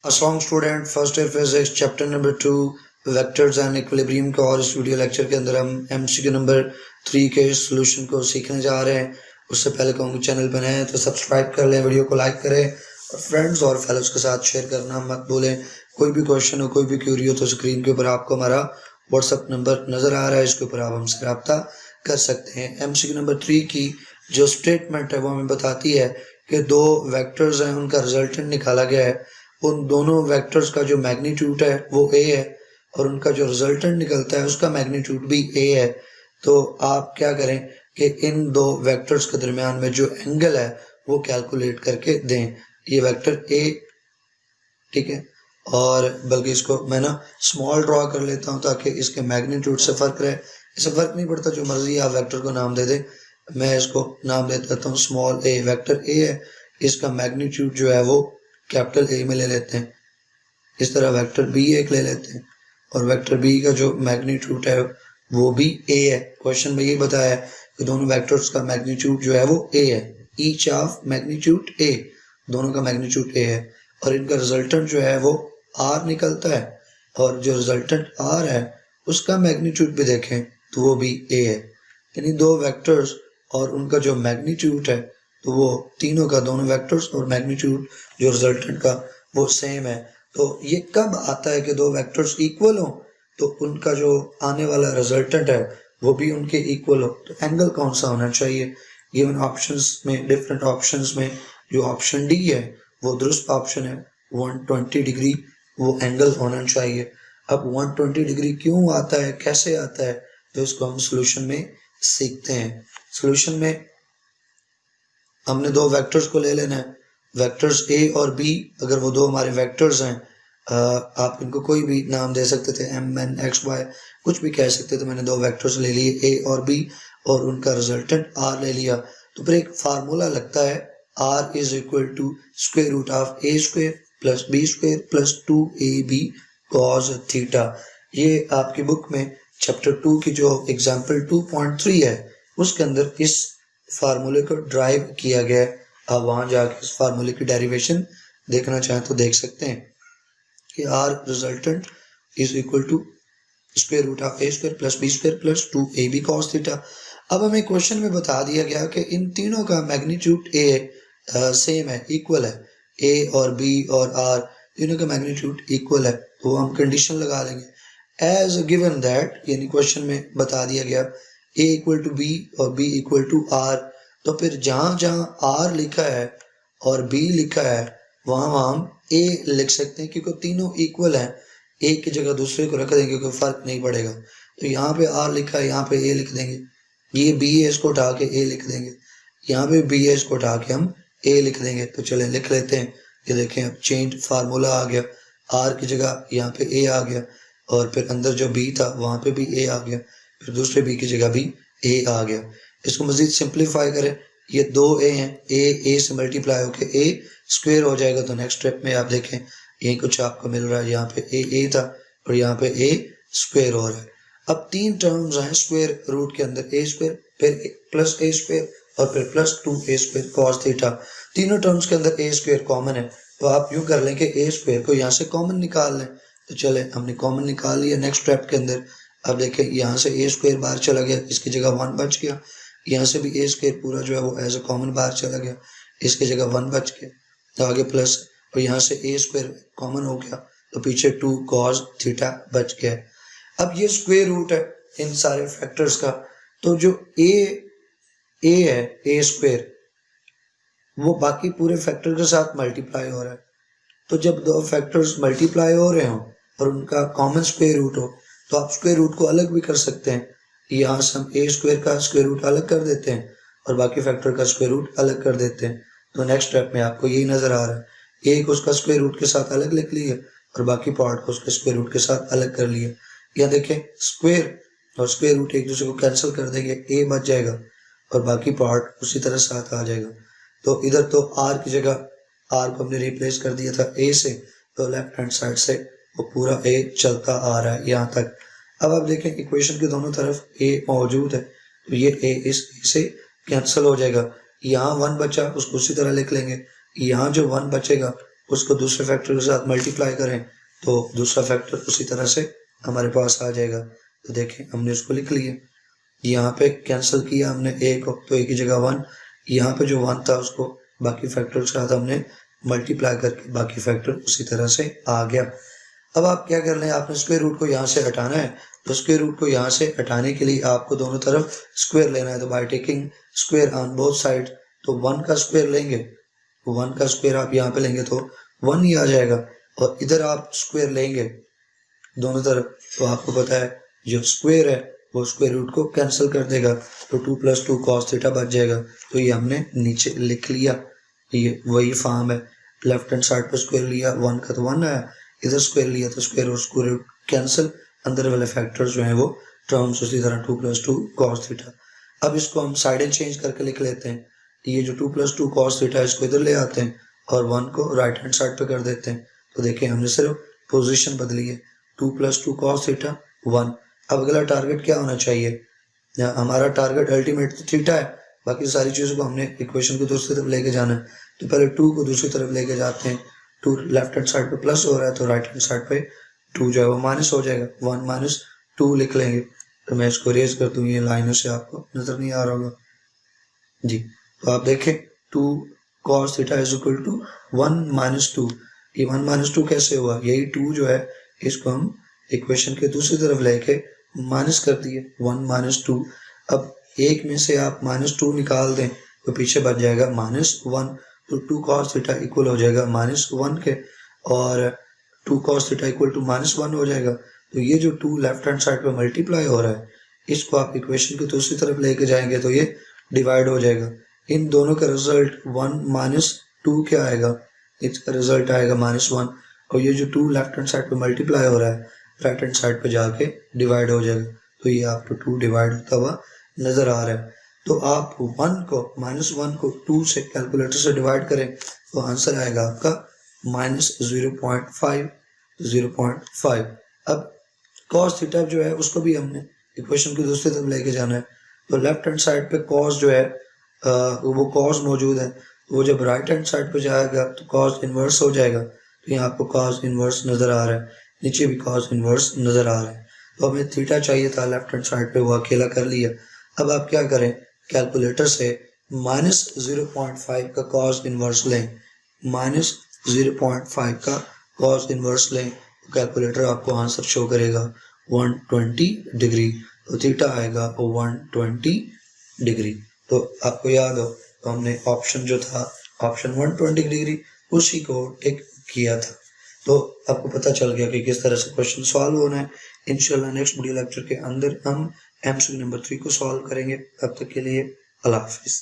अस्सलाम student, first year physics chapter number 2 vectors and equilibrium का। और इस वीडियो लेक्चर के अंदर हम एमसीक्यू नंबर 3 के सॉल्यूशन को सीखने जा रहे हैं। उससे पहले कहूँगा चैनल पर नए हैं तो सब्सक्राइब कर लें, वीडियो को लाइक करें और फ्रेंड्स और फेलोज के साथ शेयर करना मत भूलें। कोई भी क्वेश्चन हो, कोई भी क्यूरी हो तो स्क्रीन के ऊपर आपको हमारा व्हाट्सअप नंबर नज़र आ रहा है, इसके ऊपर आप हमसे रब्ता कर सकते हैं। एमसीक्यू नंबर 3 की जो स्टेटमेंट है वो हमें बताती है कि दो वेक्टर्स हैं, उनका रिजल्टेंट निकाला गया है। उन दोनों वेक्टर्स का जो मैग्नीट्यूड है वो a है और उनका जो रिजल्टेंट निकलता है उसका मैग्नीट्यूड भी a है। तो आप क्या करें कि इन दो वेक्टर्स के दरमियान में जो एंगल है वो कैलकुलेट करके दें। ये वेक्टर a, ठीक है, और बल्कि इसको मैं ना स्मॉल ड्रॉ कर लेता हूँ ताकि इसके मैग्नीट्यूड से फ़र्क रहे। इससे फ़र्क नहीं पड़ता, जो मर्जी आप वेक्टर को नाम दे दें। मैं इसको नाम दे देता हूँ स्मॉल a। वेक्टर a है, इसका मैग्नीट्यूड जो है वो कैपिटल A में ले लेते हैं। इस तरह वेक्टर B एक ले लेते हैं और वेक्टर B का जो मैग्नीट्यूड है वो भी A है। क्वेश्चन में ये बताया है कि दोनों वेक्टर्स का मैग्नीट्यूड जो है वो A है। ईच ऑफ मैग्नीट्यूड A, दोनों का मैग्नीट्यूड A है और इनका रिजल्टेंट जो है वो R निकलता है और जो रिजल्टेंट R है उसका मैग्नीट्यूड भी देखें तो वो भी A है। यानी दो वेक्टर्स और उनका जो मैग्नीट्यूड है तो वो तीनों का, दोनों वेक्टर्स और मैग्नीट्यूड जो रिजल्टेंट का वो सेम है। तो ये कब आता है कि दो वेक्टर्स इक्वल हो तो उनका जो आने वाला रिजल्टेंट है वो भी उनके इक्वल हो। तो एंगल कौन सा होना चाहिए? गिवन ऑप्शंस में, डिफरेंट ऑप्शंस में जो ऑप्शन डी है वो दुरुस्त ऑप्शन है। 120 डिग्री वो एंगल होना चाहिए। अब 120 डिग्री क्यों आता है, कैसे आता है, तो इसको हम सोल्यूशन में सीखते हैं। सोल्यूशन में हमने दो वेक्टर्स को ले लेना है, वेक्टर्स a और b। अगर वो दो हमारे वेक्टर्स हैं, आप इनको कोई भी नाम दे सकते थे, m n x y कुछ भी कह सकते थे। मैंने दो वेक्टर्स ले लिए a और b और उनका रिजल्टेंट r ले लिया। तो फिर एक फार्मूला लगता है, r is equal to square root of a square plus b square plus 2ab cos theta. ये आपकी बुक में चैप्टर 2 की जो एग्जाम्पल 2.3 है उसके अंदर इस फार्मूले को ड्राइव किया गया है। आप वहां जाके इस फार्मूले की डेरिवेशन देखना चाहें तो देख सकते हैं कि R resultant is equal to square root of a square plus b square plus 2ab cos theta. अब हमें क्वेश्चन में बता दिया गया कि इन तीनों का मैग्नीट्यूड a सेम है, इक्वल है। a और b और r तीनों का मैग्नीट्यूड इक्वल है, तो हम कंडीशन लगा लेंगे एज गिवन दैट, यानी क्वेश्चन में बता दिया गया a इक्वल टू b और b इक्वल टू r। तो फिर जहां जहां r लिखा है और b लिखा है वहां हम a लिख सकते हैं, क्योंकि तीनों इक्वल हैं। एक की जगह दूसरे को रख देंगे, कोई फर्क नहीं पड़ेगा। तो यहाँ पे r लिखा है, यहाँ पे a लिख देंगे। ये b है, इसको उठा के a लिख देंगे। यहाँ पे b है, इसको उठा के हम a लिख देंगे। तो चले लिख लेते हैं। ये देखें, अब चेंज फार्मूला आ गया, r की जगह यहाँ पे a आ गया और फिर अंदर जो b था वहां पे भी a आ गया, फिर दूसरे b की जगह भी a आ गया। इसको मजीद सिंप्लीफाई करें, ये दो a हैं, a से मल्टीप्लाई होकर a स्क्वायर हो जाएगा। तो नेक्स्ट स्टेप में आप देखें यही कुछ आपको मिल रहा है, यहाँ पे a था और यहाँ पे a स्क्वायर हो रहा है। अब तीन टर्म्स हैं स्क्वायर रूट के अंदर, a स्क्वायर फिर प्लस a स्क्वायर और फिर plus 2a square cos theta. तीनों टर्म्स के अंदर a स्क्वायर कॉमन है, तो आप यूं कर लें कि a स्क्वायर को यहाँ से कॉमन निकाल लें। तो चले, हमने कॉमन निकाल लिया। नेक्स्ट स्टेप के अंदर अब देखें, यहाँ से a स्क्वायर बाहर चला गया, इसकी जगह 1 बच गया। यहाँ से भी a स्क्वायर पूरा जो है वो एज ए कॉमन बाहर चला गया, इसकी जगह 1 बच गया। तो आगे प्लस, और यहाँ से a स्क्वायर कॉमन हो गया तो पीछे 2 cos थीटा बच गया। अब ये स्क्वायर रूट है इन सारे फैक्टर्स का, तो जो a है, a स्क्वायर, वो बाकी पूरे फैक्टर के साथ मल्टीप्लाई हो रहा है। तो जब दो फैक्टर्स मल्टीप्लाई हो रहे हो और उनका कॉमन स्क्वायर रूट हो तो आप स्क्वायर रूट को अलग भी कर सकते हैं। यहाँ से हम a स्क्वायर का स्क्वायर रूट अलग कर देते हैं और बाकी फैक्टर का स्क्वायर रूट अलग कर देते हैं। तो नेक्स्ट स्टेप में आपको यही नजर आ रहा है, a को उसका स्क्वायर रूट के साथ अलग लिख लिया और बाकी पार्ट को उसके स्क्वायर रूट के साथ अलग कर लिया। यहाँ देखें, स्क्वायर और स्क्वायर रूट एक दूसरे को कैंसिल कर देंगे, a बच जाएगा और बाकी पार्ट उसी तरह साथ आ जाएगा। तो इधर तो r की जगह r को हमने रिप्लेस कर दिया था a से, तो लेफ्ट हैंड साइड से वो पूरा a चलता आ रहा है यहाँ तक। अब आप देखें इक्वेशन के दोनों तरफ a मौजूद है, तो ये a इस a से कैंसिल हो जाएगा। यहाँ 1 बचा, उसको उसी तरह लिख लेंगे। यहाँ जो 1 बचेगा उसको दूसरे फैक्टर के साथ मल्टीप्लाई करें तो दूसरा फैक्टर उसी तरह से हमारे पास आ जाएगा। तो देखें हमने उसको लिख लिया, यहाँ पे कैंसिल किया हमने a को, तो a की जगह 1, यहाँ पे जो 1 था उसको बाकी फैक्टर के साथ हमने मल्टीप्लाई करके बाकी फैक्टर उसी तरह से आ गया। अब आप क्या कर लें, आपने स्क्वायर रूट को यहाँ से हटाना है, तो स्क्वायर रूट को यहाँ से हटाने के लिए आपको दोनों तरफ स्क्वायर लेना है। तो by taking square on both side, तो 1 का स्क्वायर लेंगे, 1 का स्क्वायर आप यहाँ पे लेंगे तो 1 ही आ जाएगा, और इधर आप स्क्वायर लेंगे दोनों तरफ, तो आपको पता है जो स्क्वायर है वो स्क्वायर रूट को कैंसिल कर देगा, तो 2 + 2 cos थीटा बच जाएगा। तो ये हमने नीचे लिख लिया, ये वही फॉर्म है। लेफ्ट हैंड साइड पर स्क्वायर लिया, 1 का तो 1 आया, इधर स्क्वायर लिया तो स्क्वायर और स्क्वायर रूट कैंसिल, अंदर वाले फैक्टर्स जो हैं वो टर्म्स उसी तरह 2 + 2 cos थीटा। अब इसको हम साइडें चेंज करके लिख लेते हैं, ये जो 2 + 2 cos थीटा इसको इधर ले आते हैं और 1 को राइट हैंड साइड पे कर देते हैं। तो देखिए हमने सिर्फ पोजीशन बदली है, 2 + 2 cos थीटा 1। अब अगला टारगेट क्या होना चाहिए, हमारा टारगेट अल्टीमेट तो थीटा है, बाकी सारी चीज़ों को हमने इक्वेशन को दूसरी तरफ लेके जाना है। तो पहले 2 को दूसरी तरफ लेके जाते हैं, 2 लेफ्ट हैंड साइड पे प्लस हो रहा है तो राइट हैंड साइड पे 2 जो है वो माइनस हो जाएगा, 1 - 2 लिख लेंगे। तो मैं इसको रेज कर दूँ, ये लाइनों से आपको नजर नहीं आ रहा होगा जी। तो आप देखें 2 cos थीटा = 1 - 2, ये 1 - 2 कैसे हुआ, यही 2 जो है इसको हम इक्वेशन के दूसरी तरफ लेके माइनस कर दिए, 1 - 2। अब एक में से आप -2 निकाल दें तो पीछे बच जाएगा -1, तो 2 cos थीटा इक्वल हो जाएगा -1 के, और 2 cos थीटा इक्वल टू -1 हो जाएगा। तो ये जो 2 लेफ्ट हैंड साइड पे मल्टीप्लाई हो रहा है, इसको आप इक्वेशन की दूसरी तरफ लेके जाएंगे तो ये डिवाइड हो जाएगा। इन दोनों का रिजल्ट 1 - 2 क्या आएगा, इसका रिजल्ट आएगा -1, और ये जो 2 लेफ्ट हैंड साइड पे मल्टीप्लाई हो रहा है राइट हैंड साइड पे जाके डिवाइड हो जाएगा। तो ये आपको 2 डिवाइड होता हुआ नजर आ रहा है। तो आप 1 को -1 को 2 से कैलकुलेटर से डिवाइड करें तो आंसर आएगा आपका -0.5, 0.5। अब cos थीटा जो है उसको भी हमने इक्वेशन की दूसरी तरफ लेके जाना है, तो लेफ्ट हैंड साइड पे cos जो है वो cos मौजूद है, वो जब राइट हैंड साइड पे जाएगा तो cos इनवर्स हो जाएगा। तो यहाँ आपको cos इनवर्स नजर आ रहा है, नीचे भी cos इनवर्स नजर आ रहा है। तो हमें थीटा चाहिए था लेफ्ट हैंड साइड पे, वो अकेला कर लिया। अब आप क्या करें, कैलकुलेटर से -0.5 का cos इनवर्स लें, -0.5 का cos इनवर्स लें, तो कैलकुलेटर आपको आंसर शो करेगा 120 डिग्री, तो थीटा आएगा 120 डिग्री। तो आपको याद हो तो हमने ऑप्शन जो था ऑप्शन 120 डिग्री उसी को टिक किया था। तो आपको पता चल गया कि किस तरह से क्वेश्चन सॉल्व होना है। इंशाल्लाह नेक्स्ट वीडियो लेक्चर के अंदर हम MCQ नंबर 3 को सॉल्व करेंगे। तब तक के लिए अल्लाह हाफिज़।